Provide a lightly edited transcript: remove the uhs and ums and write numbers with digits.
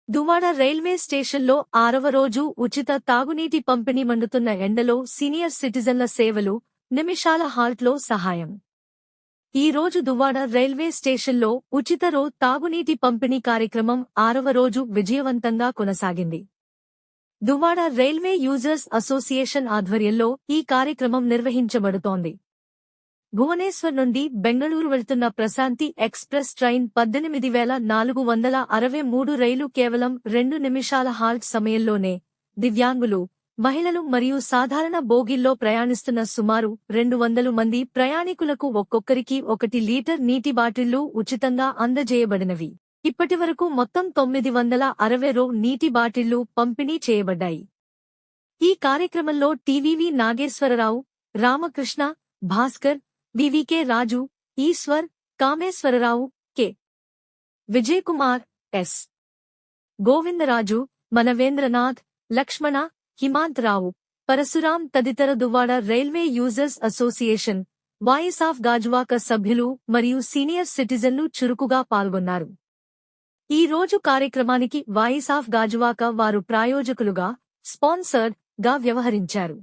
Duvvada railway స్టేషన్లో 6వ రోజు ఉచిత తాగునీటి పంపిణీ. మండుతున్న ఎండలో సీనియర్ సిటిజన్ల సేవలు, నిమిషాల హాల్ట్లో సహాయం. ఈ రోజు దువ్వాడ రైల్వే స్టేషన్లో ఉచిత తాగునీటి పంపిణీ కార్యక్రమం 6వ రోజు విజయవంతంగా కొనసాగింది. దువ్వాడ రైల్వే యూజర్స్ అసోసియేషన్ ఆధ్వర్యంలో ఈ కార్యక్రమం నిర్వహించబడుతోంది. భువనేశ్వర్ నుండి బెంగళూరు వెళ్తున్న ప్రశాంతి ఎక్స్ప్రెస్ ట్రైన్ 18,463 రైలు కేవలం 2 నిమిషాల హాల్ట్ సమయంలోనే దివ్యాంగులు, మహిళలు మరియు సాధారణ బోగీల్లో ప్రయాణిస్తున్న సుమారు 200 మంది ప్రయాణికులకు ఒక్కొక్కరికి 1 లీటర్ నీటి బాటిళ్లు ఉచితంగా అందజేయబడినవి. ఇప్పటివరకు మొత్తం 960 నీటి బాటిళ్లు పంపిణీ చేయబడ్డాయి. ఈ కార్యక్రమంలో టీవీవీ నాగేశ్వరరావు, రామకృష్ణ, భాస్కర్, వివికే రాజు, ఈశ్వర్, కామేశ్వరరావు, కె. విజయకుమార్, ఎస్. గోవిందరాజు, మనవేంద్రనాథ్, లక్ష్మణ, హిమాంతరావు, పరశురాం తదితర Duvvada railway users association, voice of Gajuwaka సభ్యులు మరియు సీనియర్ సిటిజన్లు చురుకుగా పాల్గొన్నారు. ఈ రోజు కార్యక్రమానికి వాయిస్ ఆఫ్ గాజువాక వారు ప్రాయోజకులుగా, స్పాన్సర్డ్ గా వ్యవహరించారు.